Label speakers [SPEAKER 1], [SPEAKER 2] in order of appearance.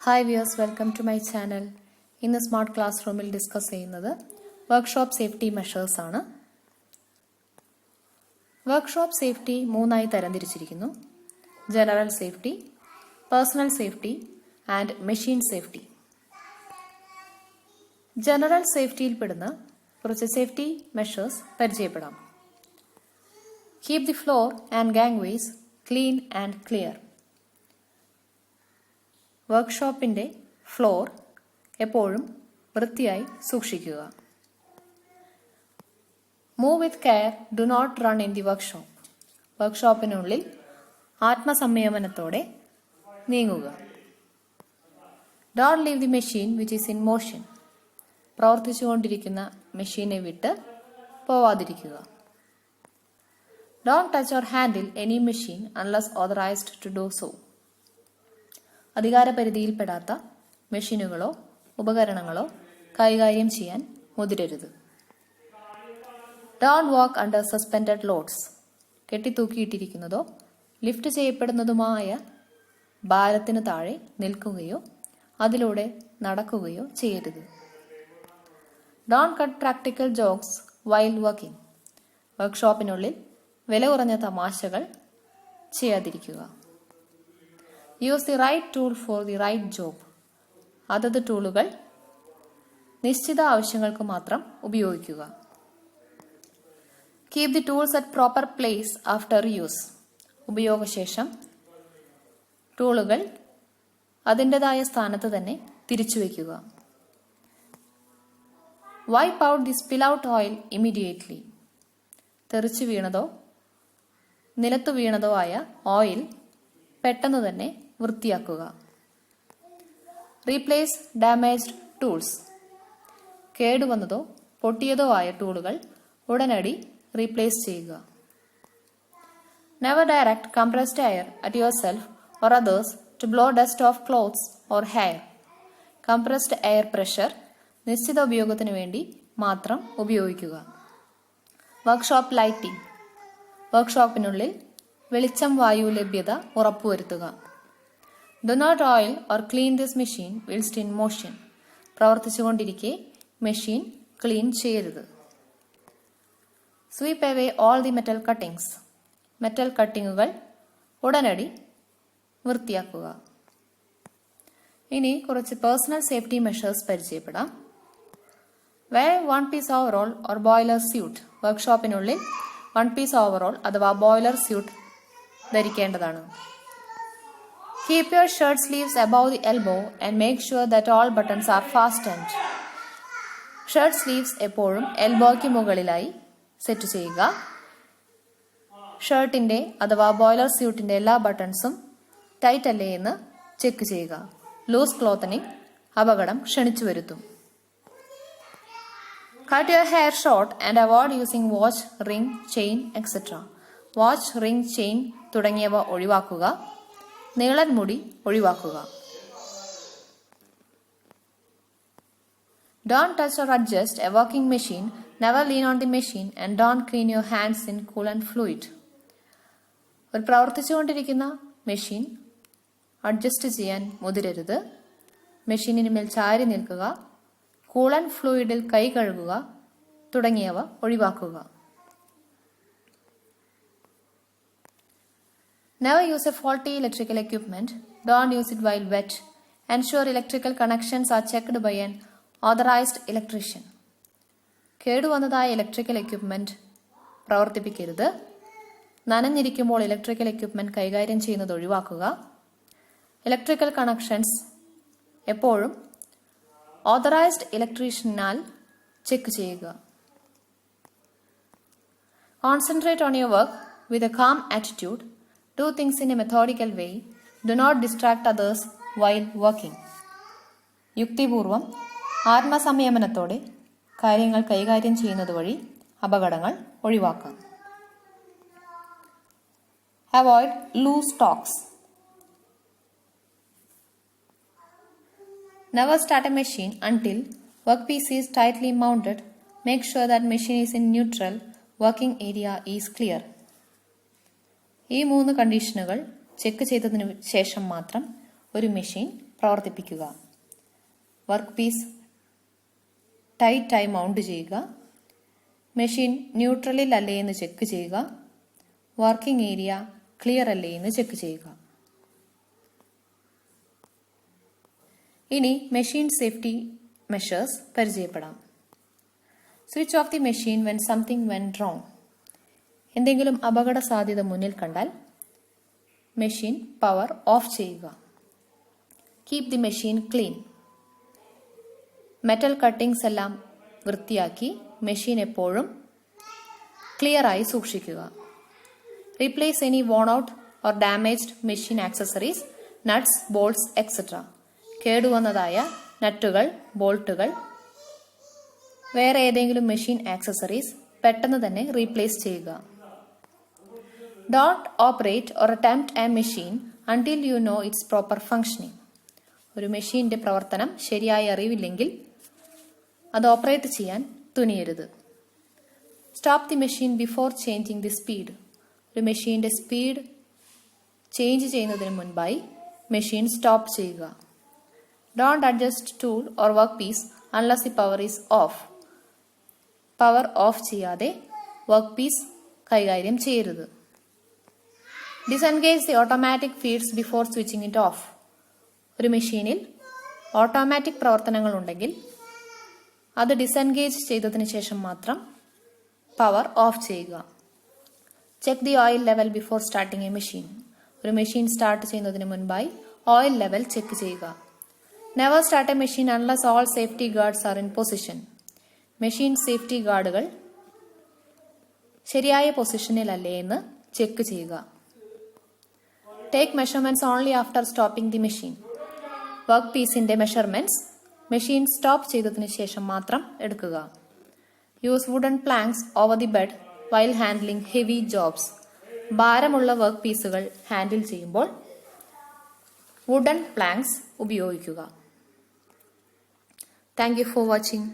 [SPEAKER 1] Hi viewers, welcome to my channel. ഇന്ന് smart class റൂമിൽ discuss ചെയ്യുന്നത് വർക്ക്ഷോപ്പ് സേഫ്റ്റി മെഷേഴ്സ് ആണ്. വർക്ക്ഷോപ്പ് സേഫ്റ്റി മൂന്നായി തരംതിരിച്ചിരിക്കുന്നു: general safety, personal safety and machine safety. General സേഫ്റ്റിയിൽപ്പെടുന്ന കുറച്ച് സേഫ്റ്റി മെഷേഴ്സ് പരിചയപ്പെടാം. Keep the floor and gangways clean and clear. വർക്ക്ഷോപ്പിന്റെ ഫ്ലോർ എപ്പോഴും വൃത്തിയായി സൂക്ഷിക്കുക. Move with care, do not run in the workshop. വർക്ക്ഷോപ്പിനുള്ളിൽ ആത്മസംയമനത്തോടെ നീങ്ങുക. Don't leave the machine which is in motion. പ്രവർത്തിച്ചുകൊണ്ടിരിക്കുന്ന മെഷീനെ വിട്ട് പോവാതിരിക്കുക. Don't touch or handle any machine unless authorized to do so. അധികാരപരിധിയിൽപ്പെടാത്ത മെഷീനുകളോ ഉപകരണങ്ങളോ കൈകാര്യം ചെയ്യാൻ മുതിരരുത്. Don't walk under suspended loads. കെട്ടിത്തൂക്കിയിട്ടിരിക്കുന്നതോ ലിഫ്റ്റ് ചെയ്യപ്പെടുന്നതുമായ ഭാരത്തിന് താഴെ നിൽക്കുകയോ അതിലൂടെ നടക്കുകയോ ചെയ്യരുത്. Don't cut practical jokes while working. വർക്ക്ഷോപ്പിനുള്ളിൽ വില കുറഞ്ഞ തമാശകൾ ചെയ്യാതിരിക്കുക. Use the right tool for the right job. അതത് ടൂളുകൾ നിശ്ചിത ആവശ്യങ്ങൾക്ക് മാത്രം ഉപയോഗിക്കുക. Keep the tools at proper place after use. ഉപയോഗശേഷം ടൂളുകൾ അതിൻ്റെതായ സ്ഥാനത്ത് തന്നെ തിരിച്ചു വയ്ക്കുക. Wipe out the spill out oil immediately. തെറിച്ചു വീണതോ നിലത്തു വീണതോ ആയ ഓയിൽ പെട്ടെന്ന് തന്നെ വൃത്തിയാക്കുക. Replace damaged tools. കേടുവന്നതോ പൊട്ടിയതോ ആയ ടൂളുകൾ ഉടനടി റീപ്ലേസ് ചെയ്യുക. Never direct compressed air at your self or others to blow dust off clothes or hair. Compressed air pressure നിശ്ചിത ഉപയോഗത്തിന് വേണ്ടി മാത്രം ഉപയോഗിക്കുക. Workshop lighting. വർക്ക്ഷോപ്പിനുള്ളിൽ വെളിച്ചം വായു ലഭ്യത ഉറപ്പുവരുത്തുക. Do not oil or clean this machine whilst in motion. പ്രവർത്തിച്ചുകൊണ്ടിരിക്കെ മെഷീൻ ക്ലീൻ ചെയ്യരുത്. Sweep away all the metal cuttings. Metal കട്ടിങ്ങുകൾ ഉടനടി വൃത്തിയാക്കുക. ഇനി കുറച്ച് പേഴ്സണൽ സേഫ്റ്റി മെഷേഴ്സ് പരിചയപ്പെടാം. Wear one piece overall or boiler suit. വർക്ക്ഷോപ്പിനുള്ളിൽ വൺ പീസ് ഓവറോൾ അഥവാ ബോയിലർ സ്യൂട്ട് ധരിക്കേണ്ടതാണ്. Keep your shirt sleeves above the elbow and make sure that all buttons are fastened. Shirt sleeves എപ്പോഴും എൽബോയ്ക്ക് മുകളിലായി set ചെയ്യുക. ഷർട്ടിന്റെ അഥവാ boiler സ്യൂട്ടിന്റെ എല്ലാ ബട്ടൺസും tight അല്ലേ എന്ന് ചെക്ക് ചെയ്യുക. ലൂസ് ക്ലോത്തനിങ് അപകടം ക്ഷണിച്ചു വരുത്തും. Cut your hair short and avoid using watch, ring, chain, etc. Watch, ring, chain തുടങ്ങിയവ ഒഴിവാക്കുക. നീളൻ മുടി ഒഴിവാക്കുക. Don't touch or adjust a working machine. Never lean on the machine and don't clean your hands in coolant fluid. ഒരു പ്രവർത്തിച്ചുകൊണ്ടിരിക്കുന്ന machine adjust ചെയ്യാൻ മുതിരരുത്. മെഷീനിന് മേൽ ചാരി നിൽക്കുക, കൂളൻ ഫ്ലൂയിഡിൽ കൈ കഴുകുക തുടങ്ങിയവ ഒഴിവാക്കുക. Never use a faulty electrical equipment. Don't use it while wet. Ensure electrical connections are checked by an authorized electrician. കേടുവന്നതായ ഇലക്ട്രിക്കൽ എക്യുപ്മെന്റ് പ്രവർത്തിപ്പിക്കരുത്. നനഞ്ഞിരിക്കുമ്പോൾ ഇലക്ട്രിക്കൽ എക്യുപ്മെന്റ് കൈകാര്യം ചെയ്യുന്നത് ഒഴിവാക്കുക. ഇലക്ട്രിക്കൽ കണക്ഷൻസ് എപ്പോഴും ഓതറൈസ്ഡ് ഇലക്ട്രീഷ്യനാൽ ചെക്ക് ചെയ്യുക. Concentrate on your work with a calm attitude. Do things in a methodical way. Do not distract others while working. യുക്തിപൂർവം ആത്മസംയമനത്തോടെ കാര്യങ്ങൾ കൈകാര്യം ചെയ്യുന്നത് വഴി അപകടങ്ങൾ ഒഴിവാക്കാം. Avoid loose talks. Never start a machine until workpiece is tightly mounted. Make sure that machine is in neutral. Working area is clear. ഈ 3 കണ്ടീഷനുകൾ check ചെയ്തതിനു ശേഷം മാത്രം ഒരു മെഷീൻ പ്രവർത്തിപ്പിക്കുക. വർക്ക് പീസ് ടൈറ്റായി മൗണ്ട് ചെയ്യുക. മെഷീൻ ന്യൂട്രലിൽ അല്ലേ എന്ന് ചെക്ക് ചെയ്യുക. വർക്കിംഗ് ഏരിയ ക്ലിയർ അല്ലേ എന്ന് ചെക്ക് ചെയ്യുക. ഇനി മെഷീൻ സേഫ്റ്റി മെഷേഴ്സ് പരിചയപ്പെടാം. Switch off the machine when something went wrong. എന്തെങ്കിലും അപകട സാധ്യത മുന്നിൽ കണ്ടാൽ മെഷീൻ പവർ ഓഫ് ചെയ്യുക. Keep the machine clean. Metal cuttings എല്ലാം വൃത്തിയാക്കി മെഷീൻ എപ്പോഴും ക്ലിയർ ആയി സൂക്ഷിക്കുക. Replace any worn out or damaged machine accessories, nuts, bolts etcetera. കേടുവന്നതായ നട്ടുകൾ, ബോൾട്ടുകൾ, വേറെ ഏതെങ്കിലും മെഷീൻ ആക്സസറീസ് പെട്ടെന്ന് തന്നെ റീപ്ലേസ് ചെയ്യുക. Don't operate or attempt a machine until you know it's proper functioning. ഒരു മെഷീന്റെ പ്രവർത്തനം ശരിയായി അറിവില്ലെങ്കിൽ അത് ഓപ്പറേറ്റ് ചെയ്യാൻ തുനിയരുത്. Stop the machine before changing the speed. ഒരു മെഷീന്റെ സ്പീഡ് ചേഞ്ച് ചെയ്യുന്നതിന് മുൻപായി മെഷീൻ സ്റ്റോപ്പ് ചെയ്യുക. Don't adjust tool or work piece unless the power is off. Power off ചെയ്യാതെ വർക്ക് പീസ് കൈകാര്യം ചെയ്യരുത്. Disengage the automatic feeds before switching it off. ഒരു മെഷീനിൽ ഓട്ടോമാറ്റിക് പ്രവർത്തനങ്ങൾ ഉണ്ടെങ്കിൽ അത് ഡിസെൻഗേജ് ചെയ്തതിന് ശേഷം മാത്രം പവർ ഓഫ് ചെയ്യുക. Check the oil level before starting a machine. ഒരു മെഷീൻ സ്റ്റാർട്ട് ചെയ്യുന്നതിന് മുൻപായി ഓയിൽ ലെവൽ ചെക്ക് ചെയ്യുക. Never start a machine unless all safety guards are in position. Machine safety ഗാർഡുകൾ ശരിയായ പൊസിഷനിലല്ലേ എന്ന് ചെക്ക് ചെയ്യുക. Take measurements only after stopping the machine. Work പീസിന്റെ മെഷർമെന്റ്സ് മെഷീൻ സ്റ്റോപ്പ് ചെയ്തതിനു ശേഷം മാത്രം എടുക്കുക. Use wooden planks over the bed while handling heavy jobs. ഭാരമുള്ള വർക്ക് പീസുകൾ ഹാൻഡിൽ ചെയ്യുമ്പോൾ വുഡൻ പ്ലാങ്ക്സ് ഉപയോഗിക്കുക. Thank you for watching.